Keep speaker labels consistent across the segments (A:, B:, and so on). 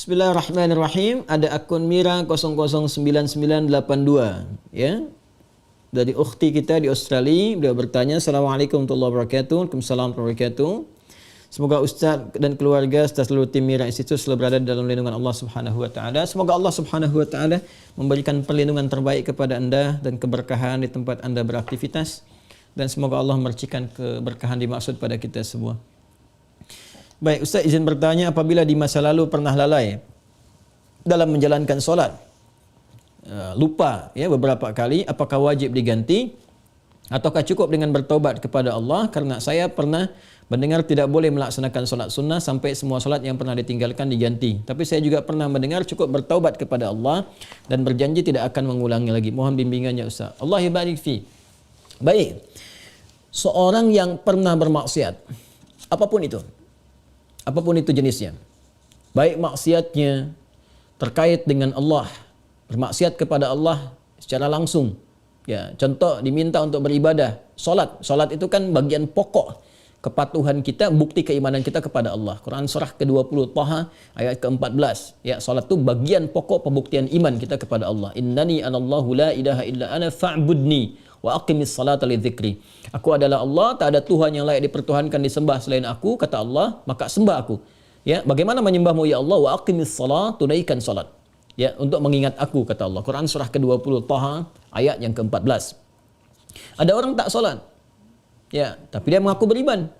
A: Bismillahirrahmanirrahim. Ada akun Mira 009982 ya. Dari ukhti kita di Australia, beliau bertanya, Assalamualaikum warahmatullahi wabarakatuh. Waalaikumsalam warahmatullahi wabarakatuh. Semoga Ustaz dan keluarga serta seluruh tim Mira Institute selalu berada dalam lindungan Allah Subhanahu wa taala. Semoga Allah Subhanahu wa taala memberikan perlindungan terbaik kepada Anda dan keberkahan di tempat Anda beraktivitas, dan semoga Allah memercikan keberkahan dimaksud pada kita semua. Baik, Ustaz izin bertanya, apabila di masa lalu pernah lalai dalam menjalankan solat, lupa ya beberapa kali, apakah wajib diganti ataukah cukup dengan bertaubat kepada Allah? Karena saya pernah mendengar tidak boleh melaksanakan solat sunnah sampai semua solat yang pernah ditinggalkan diganti. Tapi saya juga pernah mendengar cukup bertaubat kepada Allah dan berjanji tidak akan mengulangi lagi. Mohon bimbingannya Ustaz. Allah barik fi. Baik, seorang yang pernah bermaksiat, apapun itu jenisnya, baik maksiatnya terkait dengan Allah, bermaksiat kepada Allah secara langsung, ya, contoh diminta untuk beribadah, solat itu kan bagian pokok kepatuhan kita, bukti keimanan kita kepada Allah. Quran surah ke-20 Taha ayat ke-14, ya, solat itu bagian pokok pembuktian iman kita kepada Allah. Innani anallahu la ilaha illa ana fa'budni wa aqimis salata li dzikri. Aku adalah Allah, tak ada Tuhan yang layak dipertuhankan disembah selain aku, kata Allah, maka sembah aku. Ya, bagaimana menyembahmu ya Allah? Wa aqimis salat, tunaikan salat. Ya, untuk mengingat aku, kata Allah. Quran surah ke-20 Taha ayat yang ke-14. Ada orang tak solat, ya, tapi dia mengaku beriman,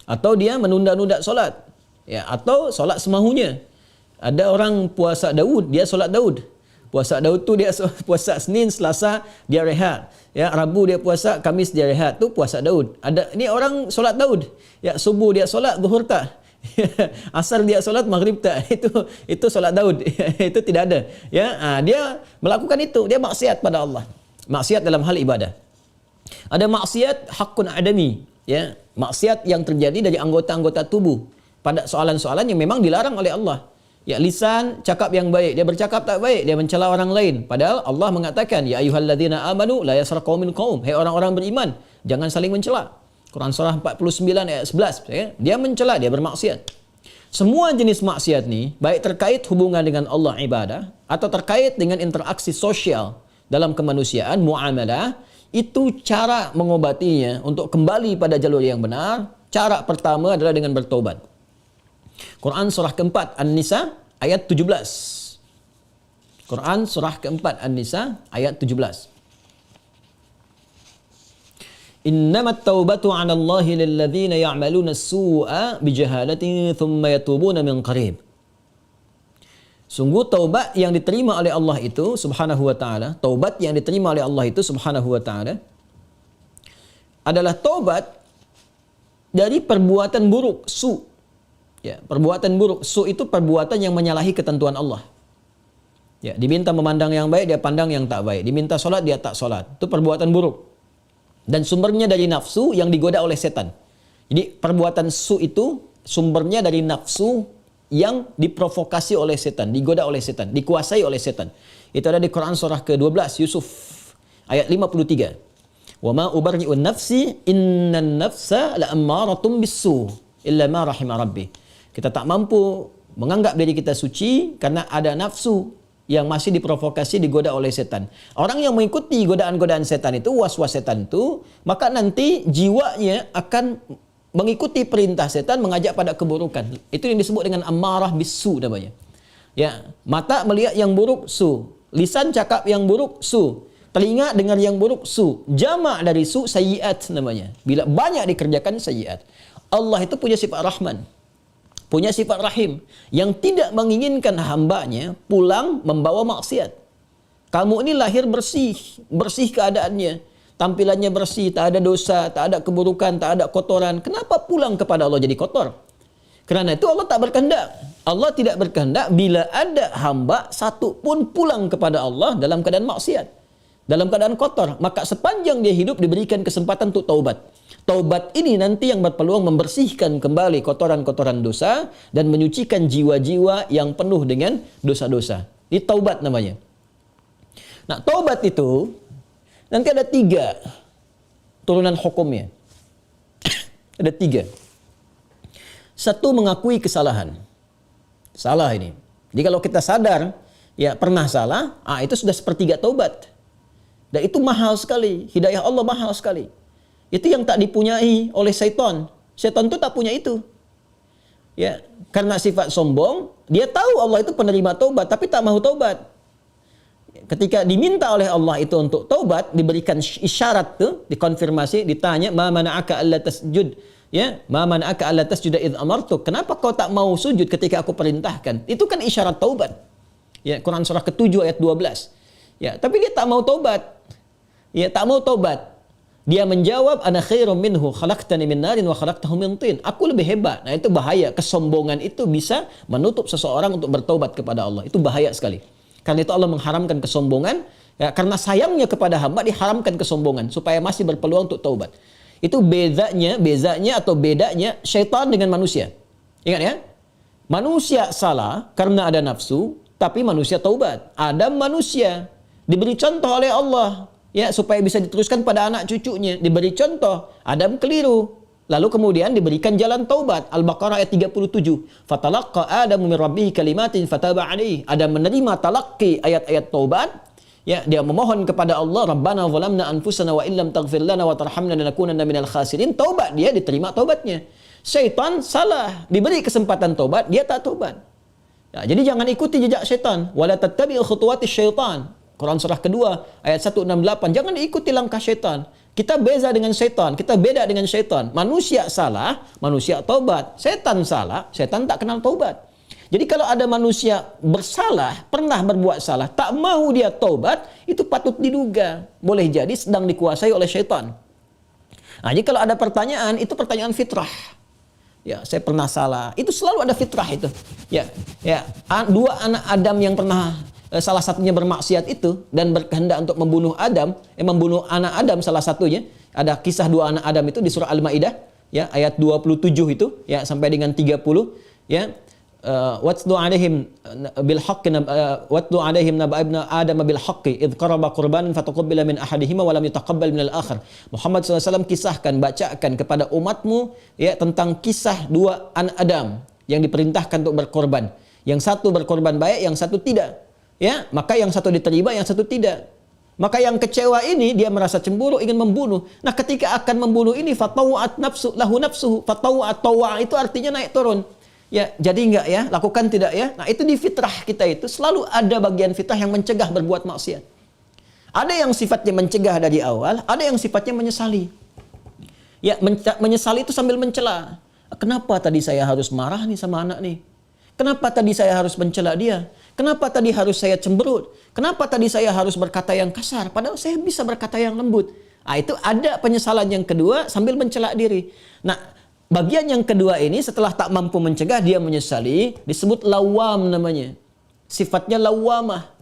A: atau dia menunda-nunda solat, ya, atau solat semahunya. Ada orang puasa Daud, dia solat Daud. Puasa Daud tu dia puasa Senin, Selasa dia rehat. Ya, Rabu dia puasa, Kamis dia rehat. Tu puasa Daud. Ada ni orang solat Daud. Ya, subuh dia solat, zuhur tak. Asar dia solat, maghrib tak. Itu solat Daud. Itu tidak ada. Ya, dia melakukan itu, dia maksiat pada Allah. Maksiat dalam hal ibadah. Ada maksiat hakun adami, ya, maksiat yang terjadi dari anggota-anggota tubuh pada soalan-soalan yang memang dilarang oleh Allah. Ya, lisan cakap yang baik, dia bercakap tak baik, dia mencela orang lain. Padahal Allah mengatakan, ya ayyuhalladzina amanu la yaskhar qaumin qaum. Hai orang-orang beriman, jangan saling mencela. Quran surah 49 ayat 11, ya. Dia mencela, dia bermaksiat. Semua jenis maksiat ni, baik terkait hubungan dengan Allah ibadah atau terkait dengan interaksi sosial dalam kemanusiaan, muamalah, itu cara mengobatinya untuk kembali pada jalur yang benar. Cara pertama adalah dengan bertobat. Quran surah keempat An-Nisa ayat 17. Quran surah keempat An-Nisa ayat 17. Innamat taubatu 'ala Allahi lilladzina ya'maluna as-su'a bijahalatin thumma yatubuna min qarib. Sungguh taubat yang diterima oleh Allah itu subhanahu wa ta'ala, taubat yang diterima oleh Allah itu subhanahu wa ta'ala adalah taubat dari perbuatan buruk, su. Ya, perbuatan buruk, su itu perbuatan yang menyalahi ketentuan Allah. Ya, diminta memandang yang baik, dia pandang yang tak baik. Diminta solat, dia tak solat. Itu perbuatan buruk. Dan sumbernya dari nafsu yang digoda oleh setan. Jadi perbuatan su itu sumbernya dari nafsu yang diprovokasi oleh setan, digoda oleh setan, dikuasai oleh setan. Itu ada di Quran surah ke-12 Yusuf ayat 53. Wa ma ubarri'un nafsi innan nafsa la'ammaratun bis-su illa ma rahima rabbi. Kita tak mampu menganggap diri kita suci karena ada nafsu yang masih diprovokasi, digoda oleh setan. Orang yang mengikuti godaan-godaan setan itu, was-was setan itu, maka nanti jiwanya akan mengikuti perintah setan, mengajak pada keburukan. Itu yang disebut dengan ammarah bisu namanya. Ya, mata melihat yang buruk, su. Lisan cakap yang buruk, su. Telinga dengar yang buruk, su. Jamak dari su, sayyiat namanya. Bila banyak dikerjakan sayyiat. Allah itu punya sifat Rahman, punya sifat Rahim, yang tidak menginginkan hambanya pulang membawa maksiat. Kamu ini lahir bersih, bersih keadaannya, tampilannya bersih, tak ada dosa, tak ada keburukan, tak ada kotoran. Kenapa pulang kepada Allah jadi kotor? Kerana itu Allah tak berkehendak. Allah tidak berkehendak bila ada hamba satu pun pulang kepada Allah dalam keadaan maksiat, dalam keadaan kotor. Maka sepanjang dia hidup diberikan kesempatan untuk taubat. Taubat ini nanti yang berpeluang membersihkan kembali kotoran-kotoran dosa dan menyucikan jiwa-jiwa yang penuh dengan dosa-dosa. Ini taubat namanya. Nah, taubat itu nanti ada 3 turunan hukumnya. Ada 3. 1, mengakui kesalahan. Salah ini. Jadi kalau kita sadar ya pernah salah, itu sudah sepertiga taubat. Dan itu mahal sekali, hidayah Allah mahal sekali. Itu yang tak dipunyai oleh syaitan. Syaitan itu tak punya itu. Ya, karena sifat sombong, dia tahu Allah itu penerima taubat tapi tak mau taubat. Ketika diminta oleh Allah itu untuk taubat, diberikan isyarat tuh, dikonfirmasi, ditanya, "Ma mana'aka alla tasjud?" Ya, "Ma mana'aka alla tasjuda idz amartuk?" Kenapa kau tak mau sujud ketika aku perintahkan? Itu kan isyarat taubat. Ya, Quran surah ke-7 ayat 12. Ya, tapi dia tak mau taubat. Ya, tak mau taubat. Dia menjawab, "Ana khairum minhu, khalaqtani min narin wa khalaqtahu min tin." Aku lebih hebat. Nah, itu bahaya. Kesombongan itu bisa menutup seseorang untuk bertaubat kepada Allah. Itu bahaya sekali. Karena itu Allah mengharamkan kesombongan. Ya, karena sayangnya kepada hamba diharamkan kesombongan supaya masih berpeluang untuk taubat. Itu bezanya syaitan dengan manusia. Ingat ya? Manusia salah karena ada nafsu, tapi manusia taubat. Adam manusia diberi contoh oleh Allah ya supaya bisa diteruskan pada anak cucunya. Diberi contoh, Adam keliru. Lalu kemudian diberikan jalan taubat. Al-Baqarah ayat 37. Fatalaqqa Adamu min rabbih kalimatin fataba alaihi. Adam menerima talaqi ayat-ayat taubat. Ya, dia memohon kepada Allah, Rabbana zalamna anfusana wa illam taghfir lana wa tarhamna lanakunanna minal khasirin. Taubat, dia diterima taubatnya. Syaitan salah, diberi kesempatan taubat, dia tak taubat. Ya, jadi jangan ikuti jejak syaitan. Wala tattabi'u khutuwatis syaitan. Quran surah kedua ayat 168. Jangan diikuti langkah syaitan. Kita beza dengan syaitan, kita beda dengan syaitan. Manusia salah, manusia taubat. Setan salah, setan tak kenal taubat. Jadi kalau ada manusia bersalah, pernah berbuat salah, tak mau dia taubat, itu patut diduga. Boleh jadi sedang dikuasai oleh syaitan. Nah, jadi kalau ada pertanyaan, itu pertanyaan fitrah. Ya, saya pernah salah. Itu selalu ada fitrah itu. Ya, dua anak Adam yang pernah salah satunya bermaksiat itu dan berkehendak untuk membunuh membunuh anak Adam salah satunya. Ada kisah dua anak Adam itu di surah Al-Maidah ya ayat 27 itu ya sampai dengan 30 ya. Watlu alaihim bil haqqi watlu alaihim naba ibna adam bil haqqi id qaraba qurbanan fataqabbala min ahadihima wa lam yutaqabbal min al-akhar. Muhammad SAW kisahkan, bacakan kepada umatmu ya tentang kisah dua anak Adam yang diperintahkan untuk berkorban. Yang satu berkorban baik, yang satu tidak. Ya, maka yang satu diterima, yang satu tidak. Maka yang kecewa ini dia merasa cemburu, ingin membunuh. Nah, ketika akan membunuh ini fatawat nafsu lahu nafsuhu, fatawat tawa itu artinya naik turun. Ya, jadi enggak ya, lakukan tidak ya. Nah, itu di fitrah kita itu selalu ada bagian fitrah yang mencegah berbuat maksiat. Ada yang sifatnya mencegah dari awal, ada yang sifatnya menyesali. Ya, menyesali itu sambil mencela. Kenapa tadi saya harus marah nih sama anak nih? Kenapa tadi saya harus mencela dia? Kenapa tadi harus saya cemberut? Kenapa tadi saya harus berkata yang kasar? Padahal saya bisa berkata yang lembut. Nah, itu ada penyesalan yang kedua sambil mencela diri. Nah, bagian yang kedua ini setelah tak mampu mencegah, dia menyesali, disebut lawam namanya. Sifatnya lawamah.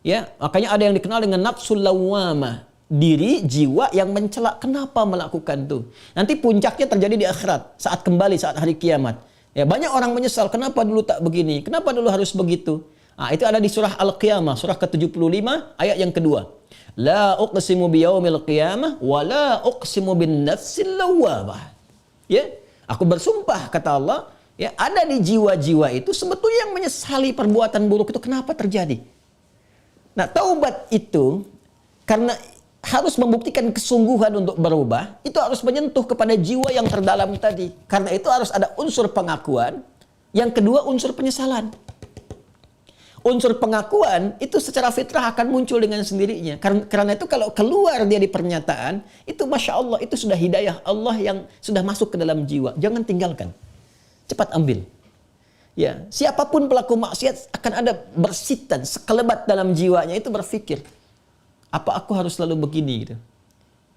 A: Ya, makanya ada yang dikenal dengan nafsul lawamah. Diri, jiwa yang mencela. Kenapa melakukan itu? Nanti puncaknya terjadi di akhirat. Saat kembali, saat hari kiamat. Ya, banyak orang menyesal, kenapa dulu tak begini? Kenapa dulu harus begitu? Nah, itu ada di surah Al-Qiyamah, surah ke-75, ayat yang kedua. La uqsimu biyaumil qiyamah, wa la uqsimu bin nafsil lawwamah. Ya, aku bersumpah, kata Allah, ya, ada di jiwa-jiwa itu sebetulnya yang menyesali perbuatan buruk itu kenapa terjadi. Nah, taubat itu, karena harus membuktikan kesungguhan untuk berubah, itu harus menyentuh kepada jiwa yang terdalam tadi. Karena itu harus ada unsur pengakuan, yang kedua unsur penyesalan. Unsur pengakuan itu secara fitrah akan muncul dengan sendirinya. Karena itu kalau keluar dia di pernyataan, itu Masya Allah, itu sudah hidayah Allah yang sudah masuk ke dalam jiwa. Jangan tinggalkan. Cepat ambil. Ya, siapapun pelaku maksiat akan ada bersitan, sekelebat dalam jiwanya itu berpikir, apa aku harus selalu begini gitu?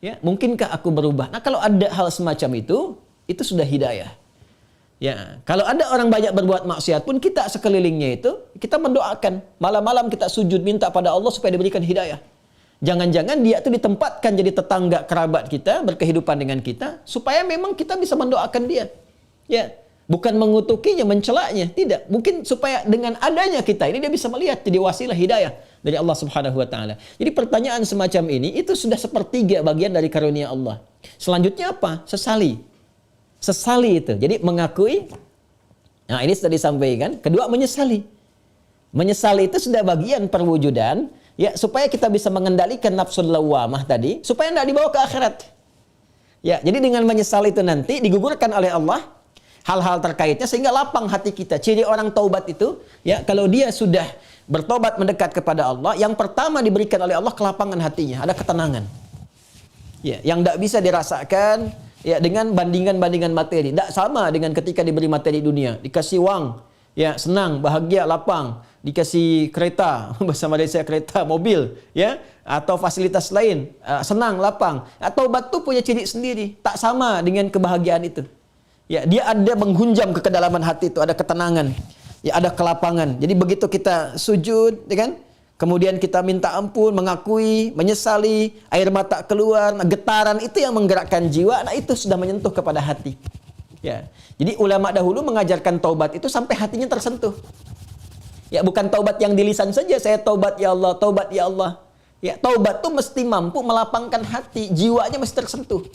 A: Ya, mungkinkah aku berubah? Nah, kalau ada hal semacam itu sudah hidayah. Ya, kalau ada orang banyak berbuat maksiat pun kita sekelilingnya itu kita mendoakan, malam-malam kita sujud minta pada Allah supaya diberikan hidayah. Jangan-jangan dia itu ditempatkan jadi tetangga kerabat kita, berkehidupan dengan kita supaya memang kita bisa mendoakan dia. Ya, bukan mengutukinya, mencelaknya, tidak. Mungkin supaya dengan adanya kita ini dia bisa melihat jadi wasilah hidayah dari Allah Subhanahu wa taala. Jadi pertanyaan semacam ini itu sudah sepertiga bagian dari karunia Allah. Selanjutnya apa? Sesali. Sesali itu. Jadi mengakui. Nah, ini sudah disampaikan. Kedua, menyesali. Menyesal itu sudah bagian perwujudan, ya, supaya kita bisa mengendalikan nafsul lawamah tadi, supaya tidak dibawa ke akhirat. Ya, jadi dengan menyesal itu nanti digugurkan oleh Allah hal-hal terkaitnya sehingga lapang hati kita. Ciri orang taubat itu, ya, kalau dia sudah bertobat mendekat kepada Allah, yang pertama diberikan oleh Allah kelapangan hatinya, ada ketenangan. Ya, yang tidak bisa dirasakan ya dengan bandingan-bandingan materi. Tidak sama dengan ketika diberi materi dunia, dikasih uang, ya, senang, bahagia, lapang, dikasih kereta, bahasa Malaysia kereta, mobil, ya, atau fasilitas lain, senang, lapang. Taubat itu punya ciri sendiri, tak sama dengan kebahagiaan itu. Ya, dia ada menghunjam ke kedalaman hati itu, ada ketenangan, ya, ada kelapangan. Jadi begitu kita sujud, ya kan? Kemudian kita minta ampun, mengakui, menyesali, air mata keluar, getaran itu yang menggerakkan jiwa. Nah, itu sudah menyentuh kepada hati. Ya. Jadi ulama dahulu mengajarkan taubat itu sampai hatinya tersentuh. Ya, bukan taubat yang di lisan saja, saya taubat ya Allah, taubat ya Allah. Ya, taubat itu mesti mampu melapangkan hati, jiwanya mesti tersentuh.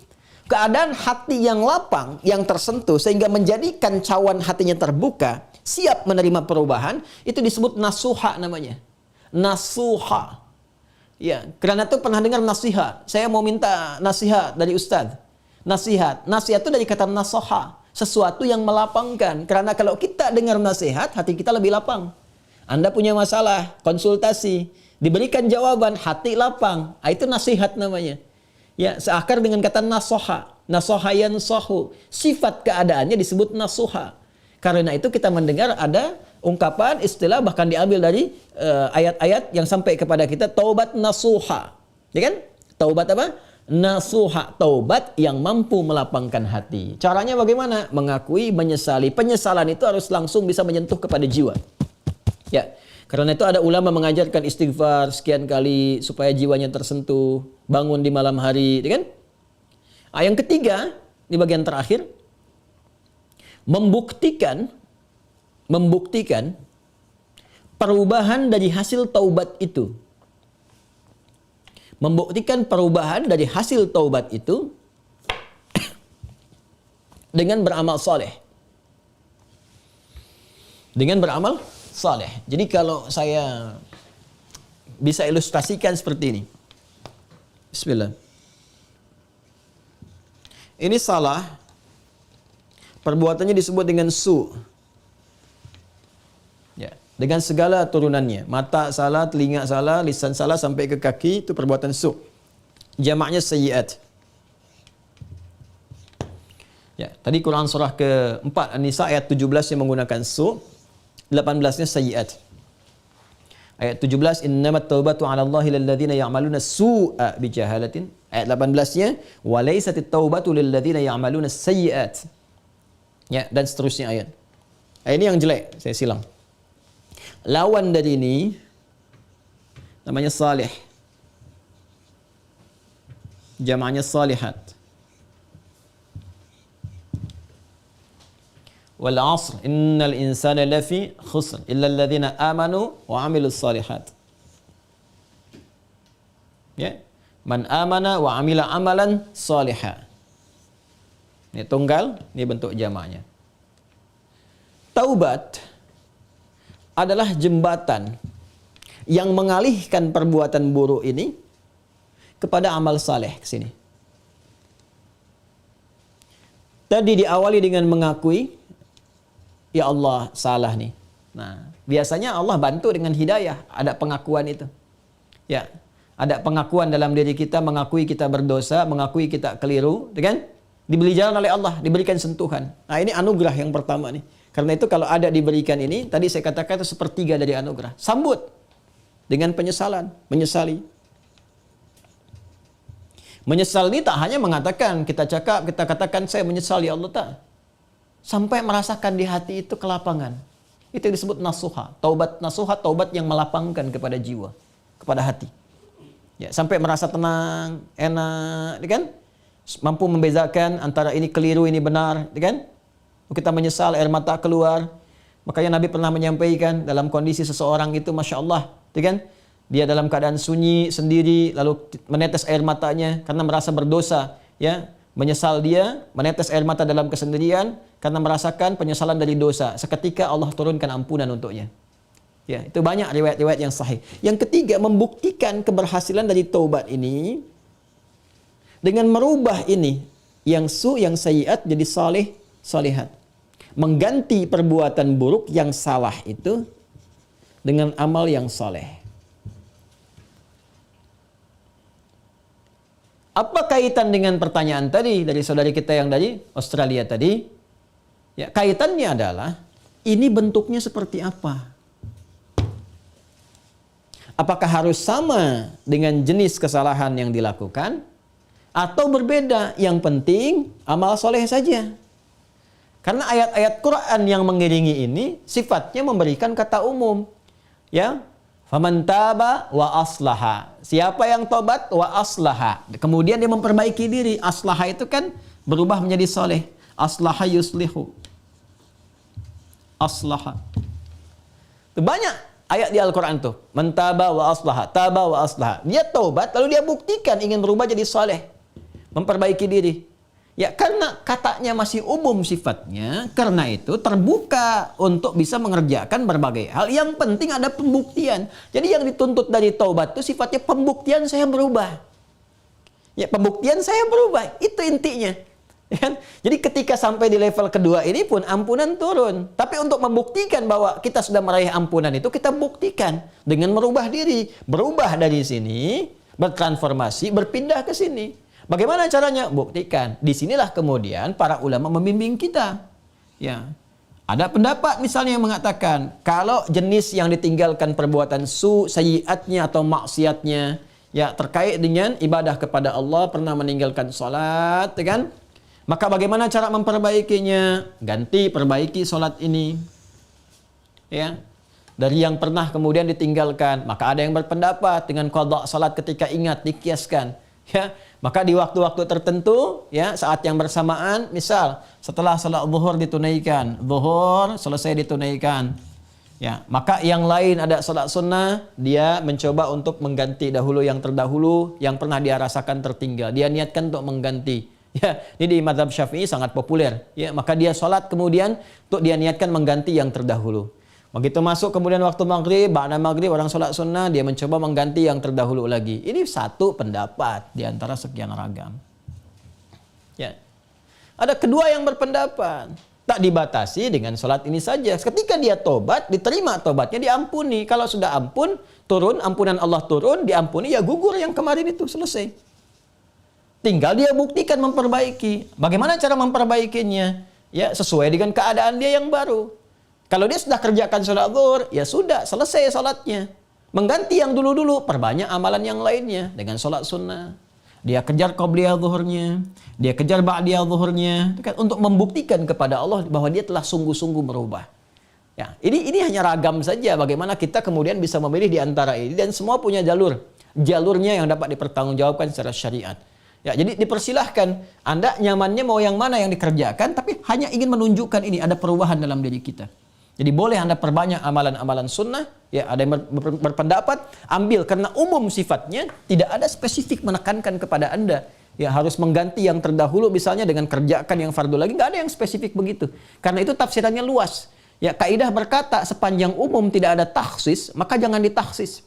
A: Keadaan hati yang lapang, yang tersentuh sehingga menjadikan cawan hatinya terbuka, siap menerima perubahan, itu disebut nasuha namanya. Nasuha. Ya, karena itu pernah dengar nasihat. Saya mau minta nasihat dari Ustadz. Nasihat. Nasihat itu dari kata nasoha. Sesuatu yang melapangkan. Karena kalau kita dengar nasihat, hati kita lebih lapang. Anda punya masalah, konsultasi, diberikan jawaban, hati lapang. Itu nasihat namanya. Ya, seakar dengan kata nasoha. Nasoha yansohu. Sifat keadaannya disebut nasuha. Karena itu kita mendengar ada ungkapan, istilah bahkan diambil dari ayat-ayat yang sampai kepada kita, taubat nasuha. Ya kan? Taubat apa? Nasuha. Taubat yang mampu melapangkan hati. Caranya bagaimana? Mengakui, menyesali. Penyesalan itu harus langsung bisa menyentuh kepada jiwa. Ya. Karena itu ada ulama mengajarkan istighfar sekian kali supaya jiwanya tersentuh, bangun di malam hari, ya kan? Yang ketiga, di bagian terakhir, membuktikan perubahan dari hasil taubat itu. Membuktikan perubahan dari hasil taubat itu dengan beramal saleh. Dengan beramal saleh. Jadi kalau saya bisa ilustrasikan seperti ini. Bismillah. Ini salah. Perbuatannya disebut dengan su. Ya, dengan segala turunannya. Mata salah, telinga salah, lisan salah sampai ke kaki, itu perbuatan su. Jamaknya sayyiat. Ya, tadi Quran surah ke-4 An-Nisa ayat 17 yang menggunakan su, 18-nya sayyiat. Ayat 17, innamat taubatu 'ala Allahi lil ladzina ya'maluna su'a bijahalatin. Ayat 18-nya, wa laysatit taubatu lil ladzina ya'maluna sayyiat. Ya, dan seterusnya ayat. Ini yang jelek, saya silang. Lawan dari ini namanya salih. Jamaknya salihat. Wal 'asr innal insana lafi khusr illa alladhina amanu wa 'amilus salihat. Ya, man amana wa 'amila amalan salihah. Ini tunggal, ini bentuk jamaknya. Taubat adalah jembatan yang mengalihkan perbuatan buruk ini kepada amal saleh ke sini. Tadi diawali dengan mengakui, ya Allah salah nih. Nah, biasanya Allah bantu dengan hidayah, ada pengakuan itu. Ya, ada pengakuan dalam diri kita, mengakui kita berdosa, mengakui kita keliru, kan? Diberi jalan oleh Allah, diberikan sentuhan. Nah, ini anugerah yang pertama nih. Karena itu kalau ada diberikan ini, tadi saya katakan itu sepertiga dari anugerah. Sambut dengan penyesalan, menyesali. Menyesal ini tak hanya mengatakan, kita cakap, kita katakan saya menyesal ya Allah, tak. Sampai merasakan di hati itu kelapangan. Itu disebut nasuha. Taubat nasuha, taubat yang melapangkan kepada jiwa, kepada hati. Ya, sampai merasa tenang, enak, kan? Mampu membezakan antara ini keliru, ini benar, kan? Kita menyesal, air mata keluar. Makanya Nabi pernah menyampaikan dalam kondisi seseorang itu, Masya Allah, kan? Dia dalam keadaan sunyi sendiri, lalu menetes air matanya karena merasa berdosa, ya. Menyesal dia, menetes air mata dalam kesendirian karena merasakan penyesalan dari dosa. Seketika Allah turunkan ampunan untuknya. Ya, itu banyak riwayat-riwayat yang sahih. Yang ketiga, membuktikan keberhasilan dari taubat ini dengan merubah ini yang yang sayyiat jadi saleh, salihat. Mengganti perbuatan buruk yang salah itu dengan amal yang saleh. Apa kaitan dengan pertanyaan tadi dari saudari kita yang dari Australia tadi? Ya, kaitannya adalah ini bentuknya seperti apa? Apakah harus sama dengan jenis kesalahan yang dilakukan? Atau berbeda? Yang penting amal soleh saja. Karena ayat-ayat Quran yang mengiringi ini sifatnya memberikan kata umum. Ya, faman taba wa aslaha. Siapa yang tobat wa aslaha. Kemudian dia memperbaiki diri. Aslaha itu kan berubah menjadi soleh. Aslaha yuslihu. Aslaha. Itu banyak ayat di Al-Quran tuh. Mentaba wa aslaha. Taba wa aslaha. Dia taubat lalu dia buktikan ingin berubah jadi soleh. Memperbaiki diri. Ya, karena katanya masih umum sifatnya, karena itu terbuka untuk bisa mengerjakan berbagai hal. Yang penting ada pembuktian. Jadi yang dituntut dari taubat itu sifatnya pembuktian saya berubah. Ya, pembuktian saya berubah. Itu intinya. Ya, jadi ketika sampai di level kedua ini pun ampunan turun. Tapi untuk membuktikan bahwa kita sudah meraih ampunan itu, kita buktikan dengan merubah diri. Berubah dari sini, bertransformasi, berpindah ke sini. Bagaimana caranya? Buktikan. Disinilah kemudian para ulama membimbing kita. Ya, ada pendapat misalnya yang mengatakan kalau jenis yang ditinggalkan perbuatan sayyiatnya atau maksiatnya ya terkait dengan ibadah kepada Allah, pernah meninggalkan salat, ya kan? Maka bagaimana cara memperbaikinya? Ganti, perbaiki salat ini. Ya. Dari yang pernah kemudian ditinggalkan, maka ada yang berpendapat dengan qada salat ketika ingat dikiaskan. Ya, maka di waktu-waktu tertentu, ya saat yang bersamaan, misal setelah salat zuhur ditunaikan, zuhur selesai ditunaikan, ya maka yang lain ada salat sunnah, dia mencoba untuk mengganti dahulu yang terdahulu, yang pernah dia rasakan tertinggal, dia niatkan untuk mengganti. Ya, ini di mazhab Syafi'i sangat populer. Ya, maka dia salat kemudian untuk dia niatkan mengganti yang terdahulu. Begitu masuk kemudian waktu maghrib, ba'da maghrib orang sholat sunnah, dia mencoba mengganti yang terdahulu lagi. Ini satu pendapat di antara sekian ragam. Ya. Ada kedua yang berpendapat, tak dibatasi dengan sholat ini saja. Ketika dia tobat, diterima tobatnya, diampuni. Kalau sudah ampun, turun, ampunan Allah turun, diampuni, ya gugur yang kemarin itu, selesai. Tinggal dia buktikan memperbaiki. Bagaimana cara memperbaikinya? Ya, sesuai dengan keadaan dia yang baru. Kalau dia sudah kerjakan sholat zuhur, ya sudah, selesai sholatnya. Mengganti yang dulu-dulu, perbanyak amalan yang lainnya dengan sholat sunnah. Dia kejar qabliyah zuhurnya, dia kejar ba'diyah zuhurnya, untuk membuktikan kepada Allah bahwa dia telah sungguh-sungguh berubah. Ya, ini hanya ragam saja bagaimana kita kemudian bisa memilih di antara ini, dan semua punya jalurnya yang dapat dipertanggungjawabkan secara syariat. Ya, jadi dipersilahkan, Anda nyamannya mau yang mana yang dikerjakan, tapi hanya ingin menunjukkan ini ada perubahan dalam diri kita. Jadi boleh Anda perbanyak amalan-amalan sunnah, ya ada yang berpendapat, ambil karena umum sifatnya, tidak ada spesifik menekankan kepada Anda. Ya harus mengganti yang terdahulu misalnya dengan kerjakan yang fardu lagi, nggak ada yang spesifik begitu. Karena itu tafsirannya luas. Ya kaidah berkata sepanjang umum tidak ada takhsis, maka jangan ditaksis.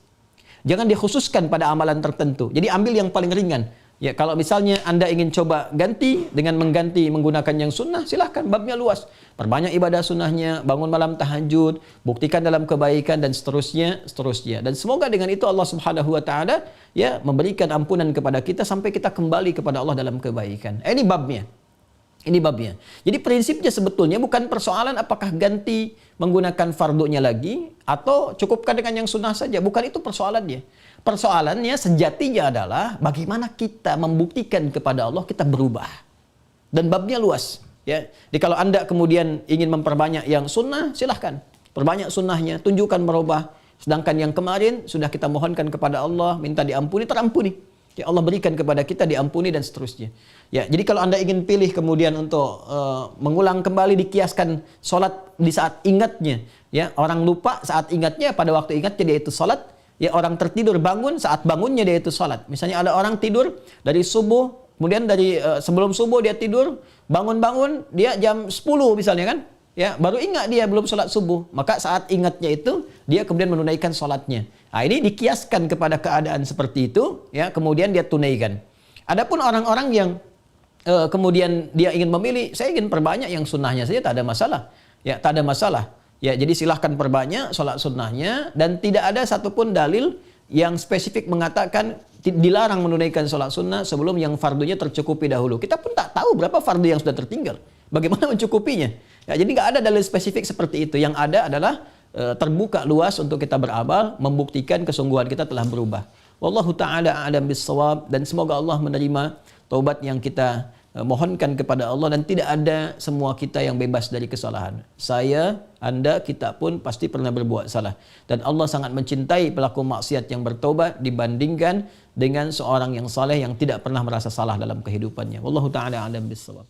A: Jangan dikhususkan pada amalan tertentu. Jadi ambil yang paling ringan. Ya kalau misalnya Anda ingin coba ganti dengan mengganti menggunakan yang sunnah, silahkan, babnya luas. Perbanyak ibadah sunnahnya, bangun malam tahajud, buktikan dalam kebaikan dan seterusnya. Dan semoga dengan itu Allah Subhanahu wa taala ya memberikan ampunan kepada kita sampai kita kembali kepada Allah dalam kebaikan. Ini babnya. Jadi prinsipnya sebetulnya bukan persoalan apakah ganti menggunakan fardunya lagi atau cukupkan dengan yang sunnah saja. Bukan itu persoalannya. Persoalannya sejatinya adalah bagaimana kita membuktikan kepada Allah kita berubah. Dan babnya luas. Ya. Jadi kalau Anda kemudian ingin memperbanyak yang sunnah, silahkan. Perbanyak sunnahnya, tunjukkan merubah. Sedangkan yang kemarin sudah kita mohonkan kepada Allah, minta diampuni, terampuni. Ya Allah berikan kepada kita diampuni dan seterusnya. Ya, jadi kalau Anda ingin pilih kemudian untuk mengulang kembali dikiaskan sholat di saat ingatnya. Ya, orang lupa saat ingatnya, pada waktu ingatnya dia itu sholat. Ya orang tertidur bangun saat bangunnya dia itu sholat. Misalnya ada orang tidur dari subuh, kemudian dari sebelum subuh dia tidur, bangun-bangun dia jam 10 misalnya kan. Ya, baru ingat dia belum sholat subuh. Maka saat ingatnya itu, dia kemudian menunaikan sholatnya. Nah, ini dikiaskan kepada keadaan seperti itu, ya, kemudian dia tunaikan. Adapun orang-orang yang kemudian dia ingin memilih, saya ingin perbanyak yang sunnahnya saja, tak ada masalah. Ya, tak ada masalah. Ya, jadi silahkan perbanyak sholat sunnahnya, dan tidak ada satupun dalil yang spesifik mengatakan dilarang menunaikan sholat sunnah sebelum yang fardunya tercukupi dahulu. Kita pun tak tahu berapa fardu yang sudah tertinggal. Bagaimana mencukupinya? Ya, jadi nggak ada dalil spesifik seperti itu. Yang ada adalah terbuka luas untuk kita beramal, membuktikan kesungguhan kita telah berubah. Wallahu ta'ala a'lam bis-shawab, dan semoga Allah menerima taubat yang kita mohonkan kepada Allah, dan tidak ada semua kita yang bebas dari kesalahan. Saya, Anda, kita pun pasti pernah berbuat salah. Dan Allah sangat mencintai pelaku maksiat yang bertaubat dibandingkan dengan seorang yang saleh yang tidak pernah merasa salah dalam kehidupannya. Wallahu ta'ala a'lam bis-shawab.